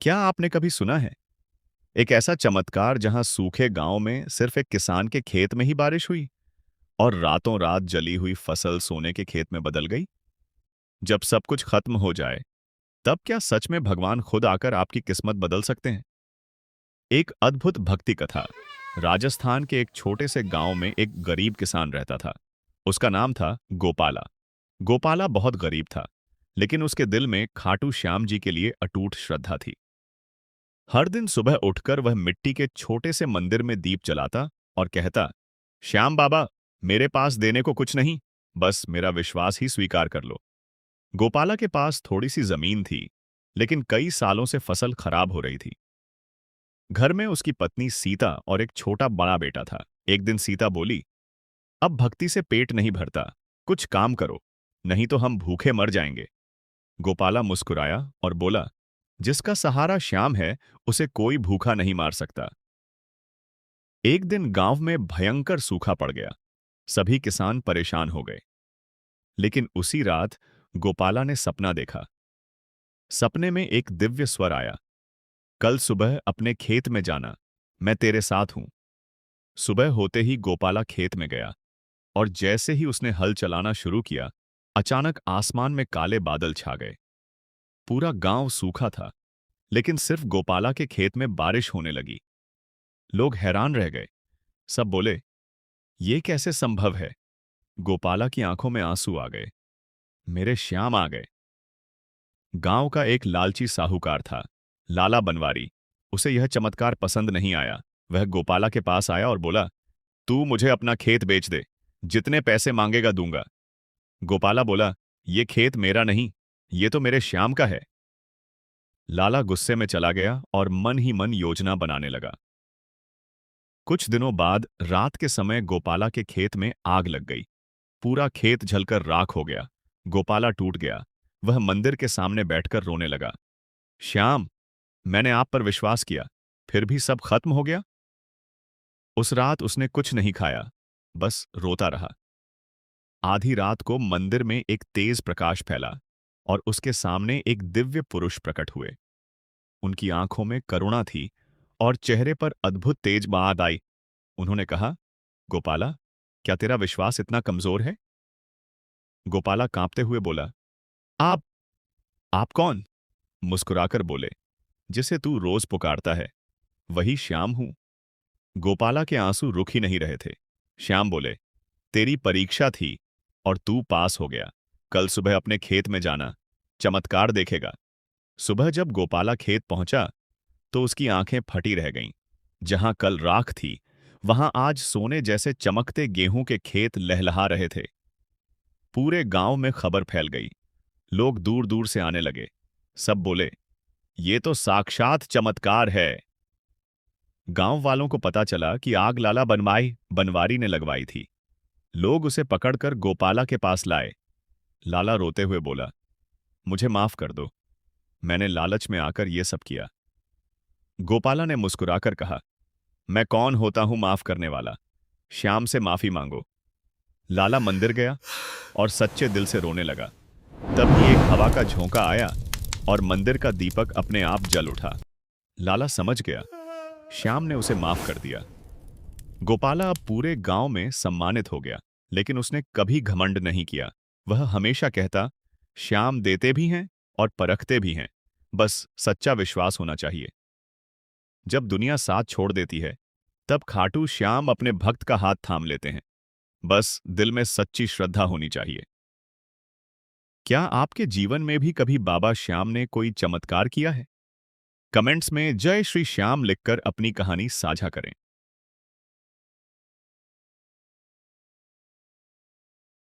क्या आपने कभी सुना है एक ऐसा चमत्कार जहां सूखे गांव में सिर्फ एक किसान के खेत में ही बारिश हुई और रातों रात जली हुई फसल सोने के खेत में बदल गई? जब सब कुछ खत्म हो जाए, तब क्या सच में भगवान खुद आकर आपकी किस्मत बदल सकते हैं? एक अद्भुत भक्ति कथा। राजस्थान के एक छोटे से गांव में एक गरीब किसान रहता था। उसका नाम था गोपाला। गोपाला बहुत गरीब था, लेकिन उसके दिल में खाटू श्याम जी के लिए अटूट श्रद्धा थी। हर दिन सुबह उठकर वह मिट्टी के छोटे से मंदिर में दीप जलाता और कहता, श्याम बाबा, मेरे पास देने को कुछ नहीं, बस मेरा विश्वास ही स्वीकार कर लो। गोपाला के पास थोड़ी सी जमीन थी, लेकिन कई सालों से फसल खराब हो रही थी। घर में उसकी पत्नी सीता और एक छोटा बड़ा बेटा था। एक दिन सीता बोली, अब भक्ति से पेट नहीं भरता, कुछ काम करो, नहीं तो हम भूखे मर जाएंगे। गोपाला मुस्कुराया और बोला, जिसका सहारा श्याम है, उसे कोई भूखा नहीं मार सकता। एक दिन गांव में भयंकर सूखा पड़ गया। सभी किसान परेशान हो गए। लेकिन उसी रात गोपाला ने सपना देखा। सपने में एक दिव्य स्वर आया, कल सुबह अपने खेत में जाना, मैं तेरे साथ हूं। सुबह होते ही गोपाला खेत में गया और जैसे ही उसने हल चलाना शुरू किया, अचानक आसमान में काले बादल छा गए। पूरा गांव सूखा था, लेकिन सिर्फ गोपाला के खेत में बारिश होने लगी। लोग हैरान रह गए। सब बोले, ये कैसे संभव है? गोपाला की आंखों में आंसू आ गए। मेरे श्याम आ गए। गांव का एक लालची साहूकार था, लाला बनवारी। उसे यह चमत्कार पसंद नहीं आया। वह गोपाला के पास आया और बोला, तू मुझे अपना खेत बेच दे, जितने पैसे मांगेगा दूंगा। गोपाला बोला, ये खेत मेरा नहीं, ये तो मेरे श्याम का है। लाला गुस्से में चला गया और मन ही मन योजना बनाने लगा। कुछ दिनों बाद रात के समय गोपाला के खेत में आग लग गई। पूरा खेत जलकर राख हो गया। गोपाला टूट गया। वह मंदिर के सामने बैठकर रोने लगा। श्याम, मैंने आप पर विश्वास किया, फिर भी सब खत्म हो गया। उस रात उसने कुछ नहीं खाया, बस रोता रहा। आधी रात को मंदिर में एक तेज प्रकाश फैला और उसके सामने एक दिव्य पुरुष प्रकट हुए। उनकी आंखों में करुणा थी और चेहरे पर अद्भुत तेज बात आई। उन्होंने कहा, गोपाला, क्या तेरा विश्वास इतना कमजोर है? गोपाला कांपते हुए बोला, आप आप कौन? मुस्कुराकर बोले, जिसे तू रोज पुकारता है, वही श्याम हूं। गोपाला के आंसू रुक ही नहीं रहे थे। श्याम बोले, तेरी परीक्षा थी और तू पास हो गया। कल सुबह अपने खेत में जाना, चमत्कार देखेगा। सुबह जब गोपाला खेत पहुंचा, तो उसकी आंखें फटी रह गईं। जहां कल राख थी, वहां आज सोने जैसे चमकते गेहूं के खेत लहलहा रहे थे। पूरे गांव में खबर फैल गई। लोग दूर दूर से आने लगे। सब बोले, ये तो साक्षात चमत्कार है। गांव वालों को पता चला कि आग लाला बनवारी ने लगवाई थी। लोग उसे पकड़कर गोपाला के पास लाए। लाला रोते हुए बोला, मुझे माफ कर दो, मैंने लालच में आकर ये सब किया। गोपाला ने मुस्कुराकर कहा, मैं कौन होता हूं माफ करने वाला? श्याम से माफी मांगो। लाला मंदिर गया और सच्चे दिल से रोने लगा। तभी एक हवा का झोंका आया और मंदिर का दीपक अपने आप जल उठा। लाला समझ गया, श्याम ने उसे माफ कर दिया। गोपाला अब पूरे गांव में सम्मानित हो गया, लेकिन उसने कभी घमंड नहीं किया। वह हमेशा कहता, श्याम देते भी हैं और परखते भी हैं, बस सच्चा विश्वास होना चाहिए। जब दुनिया साथ छोड़ देती है, तब खाटू श्याम अपने भक्त का हाथ थाम लेते हैं। बस दिल में सच्ची श्रद्धा होनी चाहिए। क्या आपके जीवन में भी कभी बाबा श्याम ने कोई चमत्कार किया है? कमेंट्स में जय श्री श्याम लिखकर अपनी कहानी साझा करें।